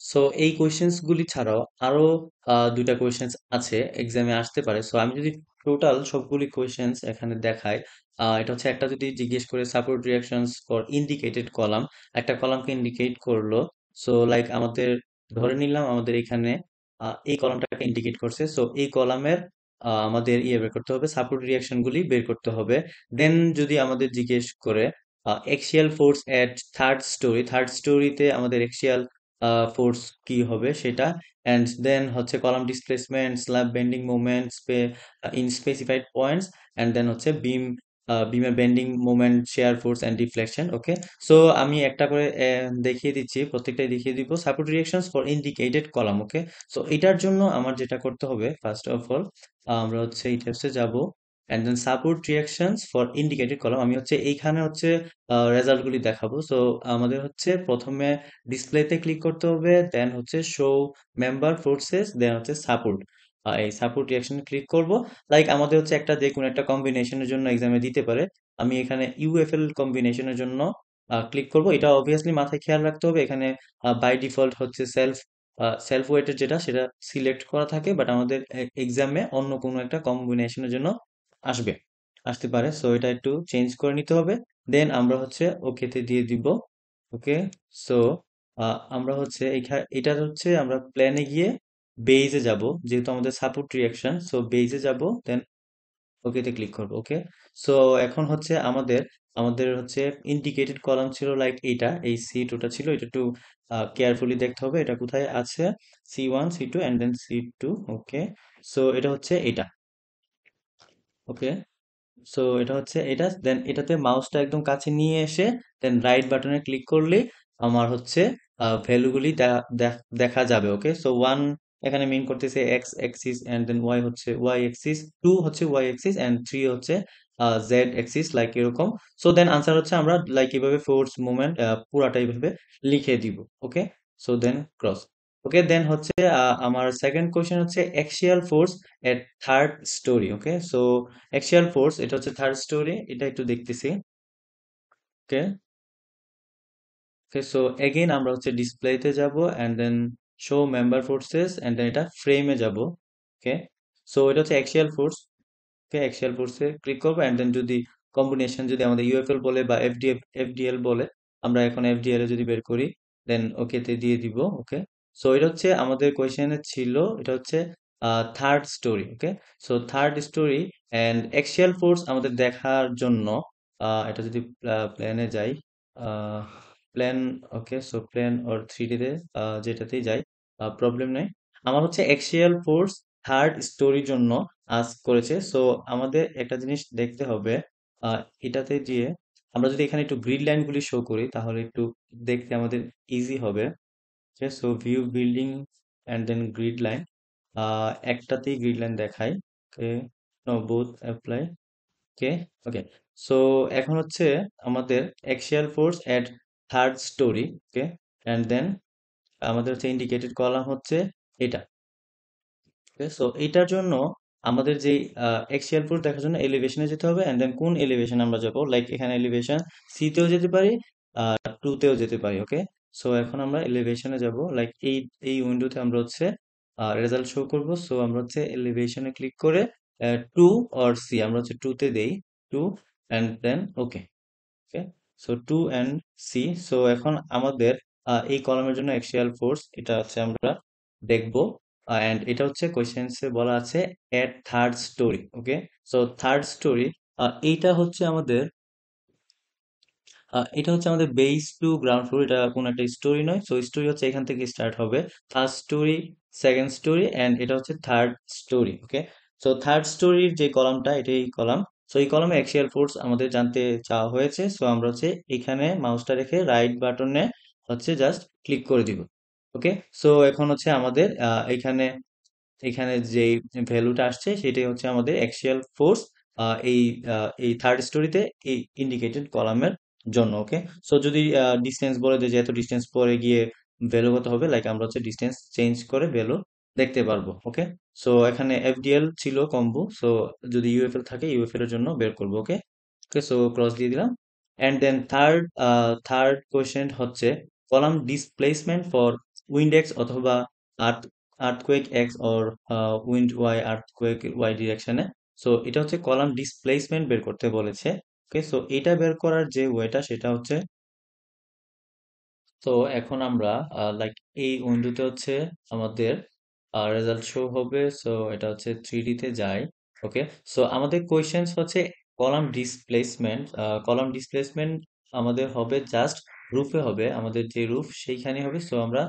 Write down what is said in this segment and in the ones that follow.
So এই questions গুলি ছাড়াও আরো দুইটা কোয়েশ্চেন্স আছে, এক্সামে আসতে পারে। সো আমি যদি টোটাল সবগুলি কোয়েশ্চেন্স এখানে দেখাই, এটা হচ্ছে একটা যদি জিজ্ঞেস করে support reactions for indicated column, একটা কলামকে ইন্ডিকেট করলো। সো লাইক আমাদের ধরে নিলাম আমাদের এখানে এই কলামটাকে ইন্ডিকেট করছে, সো এই কলামের আমাদের বের করতে হবে, সাপোর্ট রিয়াকশন গুলি বের করতে হবে। দেন যদি আমাদের জিজ্ঞেস করে এক্সিয়াল ফোর্স এট থার্ড স্টোরিতে আমাদের এক্সিয়াল ফোর্স কি হবে সেটা, এন্ড দেন হচ্ছে column displacement, slab bending moments in specified points, and then হচ্ছে বিমের bending moment, shear force and deflection. Okay, so আমি একটা করে দেখিয়ে দিচ্ছি, প্রত্যেকটাই দেখিয়ে দিব support reactions for indicated column. Okay, so এটার জন্য আমার যেটা করতে হবে, ফার্স্ট অফ অল আমরা হচ্ছে এই টেপসে যাব, and then support reactions for indicated column, আমি হচ্ছে এইখানে হচ্ছে রেজাল্ট গুলি দেখাবো। সো আমাদের হচ্ছে প্রথমে ডিসপ্লেতে ক্লিক করতে হবে, দেন হচ্ছে শো মেম্বার ফোর্সেস, দেন হচ্ছে সাপোর্ট। এই সাপোর্ট রিঅ্যাকশনে ক্লিক করব। লাইক আমাদের হচ্ছে একটা যে কোনো একটা কম্বিনেশনের জন্য এক্সামে দিতে পারে, আমি এখানে ইউএফএল কম্বিনেশনের জন্য ক্লিক করব। এটা অবভিয়াসলি মাথায় খেয়াল রাখতে হবে, এখানে বাই ডিফল্ট হচ্ছে সেলফ ওয়েটেড যেটা সেটা সিলেক্ট করা থাকে, বাট আমাদের এক্সামে অন্য কোনো একটা কম্বিনেশনের জন্য আসবে আসতে পারে। সো এটা একটু চেঞ্জ করে নিতে হবে, দেন আমরা হচ্ছে ওকেতে দিয়ে দিব। ওকে, সো আমরা হচ্ছে এটা হচ্ছে আমরা প্ল্যানে গিয়ে বেইজে যাব, যেহেতু আমাদের সাপোর্ট রিয়াকশন, সো বেইজে যাব, দেন ওকেতে ক্লিক করব। ওকে, সো এখন হচ্ছে আমাদের আমাদের হচ্ছে ইন্ডিকেটেড কলাম ছিল লাইক এই সি 2টা ছিল, এটা একটু কেয়ারফুলি দেখতে হবে এটা কোথায় আছে, C1 C2 and then C2। Okay, so এটা হচ্ছে এটা। ওকে, সো এটা হচ্ছে এটা, দেন এটাতে মাউসটা একদম কাছে নিয়ে এসে দেন রাইট বাটনে ক্লিক করলে আমার হচ্ছে ভ্যালুগুলি দেখা যাবে। ওকে, সো 1 এখানে মিন করতেছে X axis, and then Y হচ্ছে ওয়াই অ্যাক্সিস, 2 হচ্ছে ওয়াই অ্যাক্সিস, এন্ড 3 হচ্ছে জেড অ্যাক্সিস, লাইক এরকম। সো দেন আনসার হচ্ছে আমরা লাইক এভাবে ফোর্স মুভমেন্ট পুরাটা এইভাবে লিখে দিব। ওকে, সো দেন ক্রস। ওকে, দেন হচ্ছে আমার সেকেন্ড কোশ্চেন হচ্ছে axial force at third story. Okay, so axial force এটা হচ্ছে থার্ড স্টোরি, এটা একটু দেখতেছি। ওকে, ওকে, সো এগেইন আমরা হচ্ছে ডিসপ্লেতে যাব, and then show member forces, and then এটা ফ্রেমে যাব। ওকে, সো এটা হচ্ছে অ্যাক্সিয়াল ফোর্স। ওকে, অ্যাক্সিয়াল ফোর্সে ক্লিক করবো, এন্ড দেন যদি কম্বিনেশন যদি আমাদের ইউএফএল বলে বা এফডিএল বলে, আমরা এখন এফডিএল এ যদি বের করি, দেন ওকেতে দিয়ে দিব। ওকে, সো এটা হচ্ছে আমাদের কোয়েশ্চেনে ছিল, এটা হচ্ছে third story. Okay, so third story and axial force আমাদের দেখার জন্য এটা যদি প্ল্যানে যাই, প্ল্যান, ওকে, সো প্ল্যান ওর 3D তে যেটাতেই যাই প্রবলেম নেই। আমার হচ্ছে অ্যাক্সিয়াল ফোর্স থার্ড স্টোরির জন্য আস্ক করেছে। সো আমাদের একটা জিনিস দেখতে হবে, আহ, এটাতে গিয়ে আমরা যদি এখানে একটু গ্রিড লাইন গুলি শো করি তাহলে একটু দেখতে আমাদের ইজি হবে। So view building and then grid line, একটাতেই গ্রিড লাইন দেখাই। Okay, no both apply. Okay, okay, so এখন হচ্ছে আমাদের axial force at third story. Okay, and then আমাদের হচ্ছে ইন্ডিকেটেড কলাম হচ্ছে এটা। সো এটার জন্য আমাদের যে এক্সিয়াল ফোর্স দেখার জন্য এলিভেশনে যেতে হবে, এন্ড দেন কোন এলিভেশন আমরা যাব, লাইক এখানে এলিভেশন সি তেও যেতে পারি, 2তেও যেতে পারি। ওকে, সো এখন আমরা এলিভেশনে যাব, লাইক এই উইন্ডোতে আমরা হচ্ছে রেজাল্ট শো করব। সো আমরা হচ্ছে এলিভেশনে ক্লিক করে 2 or C, আমরা হচ্ছে 2তে দেই, 2 and then okay. Okay, so 2 and C। So এখন আমাদের এই কলামের জন্য অ্যাক্সিয়াল ফোর্স এটা হচ্ছে আমরা দেখবো, এন্ড এটা হচ্ছে কোয়েশ্চেন্সে বলা আছে এট third story. Okay, so third story, এইটা হচ্ছে আমাদের বেস টু গ্রাউন্ড ফ্লোর, এটা কোনো একটা স্টোরি নয়। সো স্টোরি হচ্ছে এখান থেকে স্টার্ট হবে, first story, second story, and এটা হচ্ছে third story. Okay, so third স্টোরির যে কলামটা এটাই কলাম। সো এই কলামে অ্যাক্সিয়াল ফোর্স আমাদের জানতে চাওয়া হয়েছে, সো আমরা হচ্ছে এখানে মাউসটা রেখে রাইট বাটনে হচ্ছে জাস্ট ক্লিক করে দিব। ওকে, সো এখন হচ্ছে আমাদের এখানে এখানে যে ভ্যালুটা আসছে সেটাই হচ্ছে আমাদের অ্যাক্সিয়াল ফোর্স এই এই থার্ড স্টোরিতে এই ইন্ডিকেটেড কলামের জন্য। ওকে, সো যদি ডিস্টেন্স বলে যে এত ডিস্টেন্স পরে গিয়ে ভ্যালু কত হবে, লাইক আমরা হচ্ছে ডিস্টেন্স চেঞ্জ করে ভ্যালু দেখতে পারবো। ওকে, সো এখানে এফডিএল ছিল কম্বো, সো যদি ইউএফএল থাকে ইউএফএল এর জন্য বের করবো। ওকে, ওকে, সো ক্রস দিয়ে দিলাম, এন্ড দেন থার্ড কোয়েশ্চেন হচ্ছে column displacement for wind X অথবা earth earthquake X or wind Y earthquake Y ডিরেকশনে। সো এটা হচ্ছে কলাম ডিসপ্লেসমেন্ট বের করতে বলেছে। ওকে, সো এটা বের করার যে ওয়েটা সেটা হচ্ছে, তো এখন আমরা লাইক এই উইন্ডোতে হচ্ছে আমাদের রেজাল্ট শো হবে। সো এটা হচ্ছে 3D তে যাই। ওকে, সো আমাদের কোয়েশ্চেন্স হচ্ছে কলাম ডিসপ্লেসমেন্ট আমাদের হবে জাস্ট রুফে হবে, আমাদের যে রুফ সেইখানে হবে। সো আমরা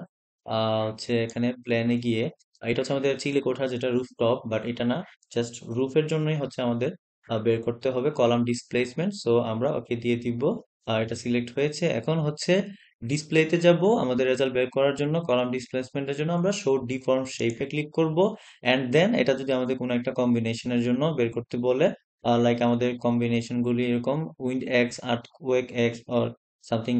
হচ্ছে এখানে প্ল্যানে গিয়ে এটা হচ্ছে আমাদের চিলে কোঠা যেটা রুফ টপ, বাট এটা না, জাস্ট রুফের জন্যই হচ্ছে আমাদের বের করতে হবে কলাম ডিসপ্লেসমেন্ট। সো আমরা ওকে দিয়ে দিব। এটা সিলেক্ট হয়েছে। এখন হচ্ছে ডিসপ্লেতে যাব আমাদের রেজাল্ট বের করার জন্য। কলাম ডিসপ্লেসমেন্টের জন্য আমরা শো ডিফর্ম শেপে ক্লিক করব। অ্যান্ড দেন এটা যদি আমাদের কোনো একটা কম্বিনেশনের জন্য বের করতে বলে, লাইক আমাদের কম্বিনেশন গুলি এরকম wind x earthquake X or something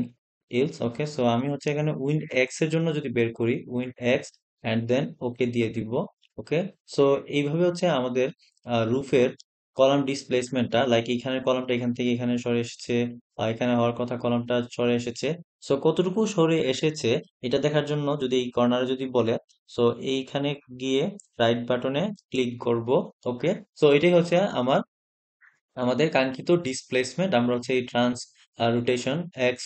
else. Okay, so আমি হচ্ছে এখানে উইন্ড এক্স এর জন্য যদি বের করি উইন্ড এক্স অ্যান্ড দেন ওকে দিয়ে দিব। ওকে, সো এইভাবে হচ্ছে আমাদের রুফের কলাম ডিসপ্লেসমেন্টটা, লাইক এইখানের কলামটা এখান থেকে এখানে সরে এসেছে, এখানে হওয়ার কথা কলামটা সরে এসেছে। সো কতটুকু সরে এসেছে এটা দেখার জন্য যদি এই কর্নারে যদি বলে, সো এইখানে গিয়ে রাইট বাটনে ক্লিক করব। ওকে, সো এটাই হচ্ছে আমাদের কাঙ্ক্ষিত ডিসপ্লেসমেন্ট। আমরা হচ্ছে এই trans rotation X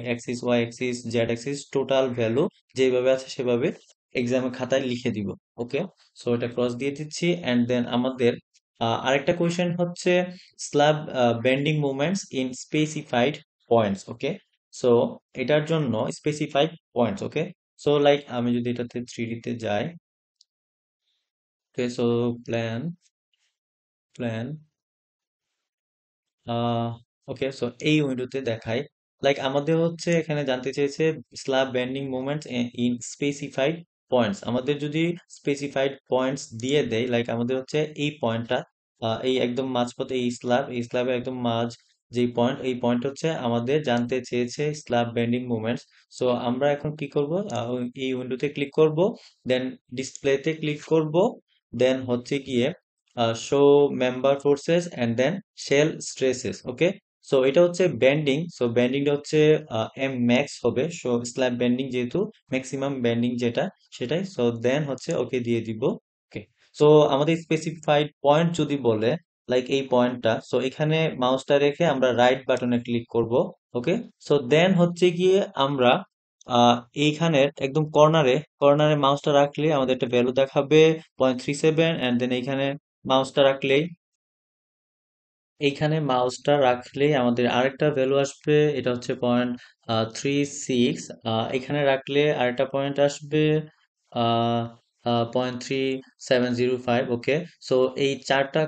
axis Y axis Z axis total value যেভাবে আছে সেভাবে এক্সামের খাতায় লিখে দিব। ওকে, সো এটা ক্রস দিয়ে দিচ্ছি। অ্যান্ড দেন আমাদের আরেকটা কোয়েশ্চেন হচ্ছে slab bending movements in specified points. Okay, so এটার জন্য স্পেসিফাইড পয়েন্টস। ওকে, সো লাইক আমি যদি এটাতে 3D তে যাই। ওকে, সো প্ল্যান প্ল্যান আহ ওকে, সো এই উইন্ডোতে দেখায় লাইক আমাদের হচ্ছে এখানে জানতে চেয়েছে slab bending moments in specified points. আমাদের যদি স্পেসিফাইড পয়েন্টস দিয়ে দেয়, লাইক আমাদের হচ্ছে এই পয়েন্টটা, এই একদম মাঝপথে এই স্ল্যাবের একদম মাঝ যেই পয়েন্ট, এই পয়েন্ট হচ্ছে আমাদের জানতে চেয়েছে স্ল্যাব বেন্ডিং মোমেন্টস। সো আমরা এখন কি করব, এই উইন্ডোতে ক্লিক করব, দেন ডিসপ্লেতে ক্লিক করব, দেন হচ্ছে গিয়ে show member forces and then shell stresses. Okay, so এটা হচ্ছে বেন্ডিং। সো বেন্ডিংটা হচ্ছে এম ম্যাক্স হবে। সো স্ল্যাব বেন্ডিং যেহেতু ম্যাক্সিমাম বেন্ডিং যেটা সেটাই। সো দেন হচ্ছে ওকে দিয়ে দিব। ওকে, সো আমাদের স্পেসিফাইড পয়েন্ট যদি বলে লাইক এই পয়েন্টটা, সো এখানে মাউসটা রেখে আমরা রাইট বাটনে ক্লিক করব। ওকে, সো দেন হচ্ছে গিয়ে আমরা আহ এইখানের একদম কর্নারে কর্নারে মাউসটা রাখলে আমাদের একটা ভ্যালু দেখাবে 0.37। অ্যান্ড দেন এইখানে মাউসটা রাখলেই আমাদের আরেকটা ভ্যালু আসবে, এটা হচ্ছে 0.36। এখানে রাখলে আরেকটা পয়েন্ট আসবে 0.3705। ওকে, সো এই চারটা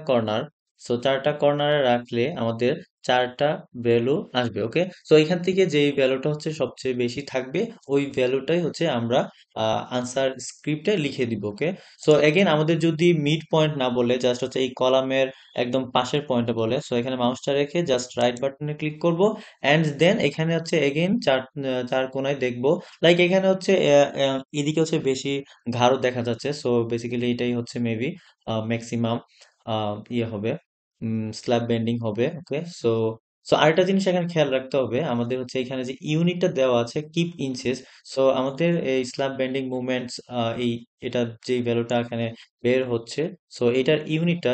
কর্নারে রাখলে আমাদের চারটা ভ্যালু আসবে। ওকে, সো এখান থেকে যেই ভ্যালুটা হচ্ছে সবচেয়ে বেশি থাকবে ওই ভ্যালুটাই হচ্ছে আমরা আনসার স্ক্রিপ্টে লিখে দিব। ওকে, সো এগেন আমাদের যদি মিড পয়েন্ট না বলে, জাস্ট হচ্ছে এই কলামের একদম পাশের পয়েন্টে বলে, সো এখানে মাউসটা রেখে জাস্ট রাইট বাটনে ক্লিক করব। এন্ড দেন এখানে হচ্ছে এগেইন চার কোণায় দেখবো, লাইক এখানে হচ্ছে এদিকে হচ্ছে বেশি গাঢ় দেখা যাচ্ছে। সো বেসিক্যালি এটাই হচ্ছে মেবি ম্যাক্সিমাম ইয়ে হবে, স্ল্যাব বেন্ডিং হবে। ওকে, সো সো আরেকটা জিনিস এখানে খেয়াল রাখতে হবে, আমাদের হচ্ছে এখানে যে ইউনিটটা দেওয়া আছে কিপ ইঞ্চেস। সো আমাদের এই স্ল্যাব বেন্ডিং মুভমেন্টস এই এটা যে ভ্যালুটা এখানে বের হচ্ছে, সো এটার ইউনিটটা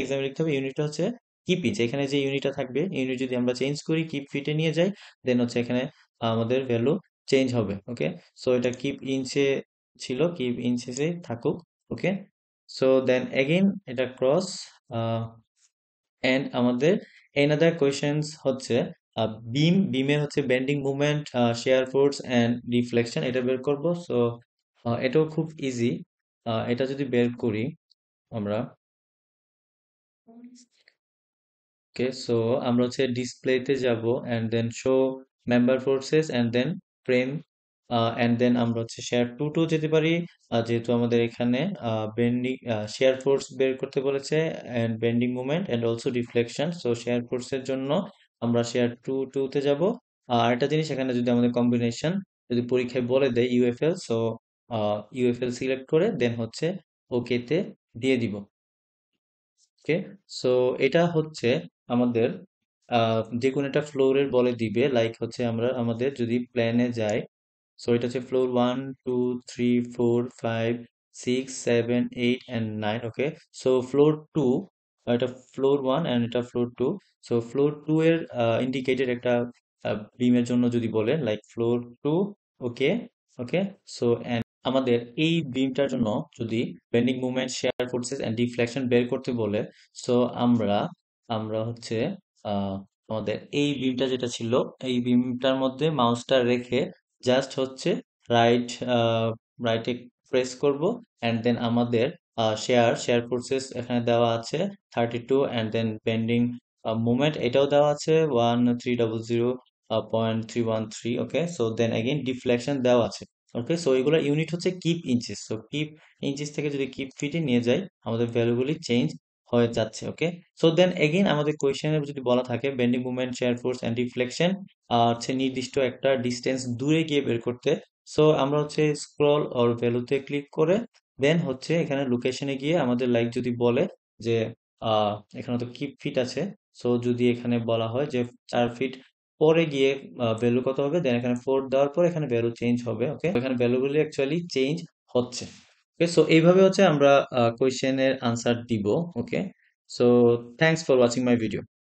এক্সামে লিখতে হবে। ইউনিটটা হচ্ছে কিপ ইঞ্চ। এখানে যে ইউনিটটা থাকবে ইউনিট যদি আমরা চেঞ্জ করি কিপ ফিটে নিয়ে যাই, দেন হচ্ছে এখানে আমাদের ভ্যালু চেঞ্জ হবে। ওকে, সো এটা কিপ ইঞ্চে ছিল, কিপ ইঞ্চেসে থাকুক। ওকে, সো দেন এগেইন এটা ক্রস এন্ড আমাদের এনাদার কোয়েশ্চেন্স হচ্ছে বিমের হচ্ছে bending movement share force and reflection এটা বের করব। সো এটাও খুব ইজি। এটা যদি বের করি আমরা, ওকে, সো আমরা হচ্ছে ডিসপ্লেতে যাব and then show member forces and then frame, and then আমরা হচ্ছে শেয়ার টু যেতে পারি। যেহেতু আমাদের এখানে বেন্ডিং শেয়ার ফোর্স বের করতে বলেছে and bending movement and also reflection. So share ফোর্সের জন্য আমরা শেয়ার টু তে যাব। আর একটা জিনিস এখানে যদি আমাদের কম্বিনেশন যদি পরীক্ষায় বলে দেয় ইউএফএল, সো ইউএফএল সিলেক্ট করে দেন হচ্ছে ওকে তে দিয়ে দিব। ওকে, সো এটা হচ্ছে আমাদের যে কোনো একটা ফ্লোরের বলে দিবে, লাইক হচ্ছে আমরা আমাদের যদি প্ল্যানে যাই, সো এটা হচ্ছে floor 1 2 3 4 5 6 7 8 and 9, okay. So floor 2, এটা ফ্লোর 1 এন্ড এটা ফ্লোর 2। সো ফ্লোর 2 এর ইন্ডিকেটেড একটা বিমের জন্য যদি বলে like floor 2, okay, okay. So আমাদের এই বিমটার জন্য যদি bending movement, share forces and deflection বের করতে বলে, সো আমরা আমরা হচ্ছে আহ, আমাদের এই বিমটা যেটা ছিল, এই বিমটার মধ্যে মাউসটা রেখে জাস্ট হচ্ছে রাইট রাইটে প্রেস করব, এন্ড দেন আমাদের শেয়ার ফোর্সেস এখানে দেওয়া আছে 32, এন্ড দেন বেন্ডিং মুভমেন্ট এটাও দেওয়া আছে 1300.313, ওকে। সো দেন এগেইন ডিফ্লেকশন দেওয়া আছে, ওকে। সো এগুলোর ইউনিট হচ্ছে keep inches. So keep inches থেকে যদি কিপ ফিটে নিয়ে যাই, আমাদের ভ্যালুগুলি চেঞ্জ হয়ে যাচ্ছে, ওকে। সো দেন এগেইন আমাদের কোয়েশ্চেনে যদি বলা থাকে bending movement, share force and deflection হচ্ছে নির্দিষ্ট একটা ডিস্টেন্স দূরে গিয়ে বের করতে, সো আমরা হচ্ছে স্ক্রল অর ভ্যালুতে ক্লিক করে দেন হচ্ছে এখানে লোকেশনে গিয়ে আমাদের লাইক যদি বলে যে এখানে তো কিপ ফিট আছে, সো যদি এখানে বলা হয় যে 4 ফিট পরে গিয়ে ভ্যালু কত হবে, দেন এখানে 4 দেওয়ার পর এখানে ভ্যালু চেঞ্জ হবে, ওকে। এখানে ভ্যালুগুলি অ্যাকচুয়ালি চেঞ্জ হচ্ছে, ওকে। সো এইভাবে হচ্ছে আমরা কোয়েশ্চেনের আনসার দিব, okay. So thanks for watching my video.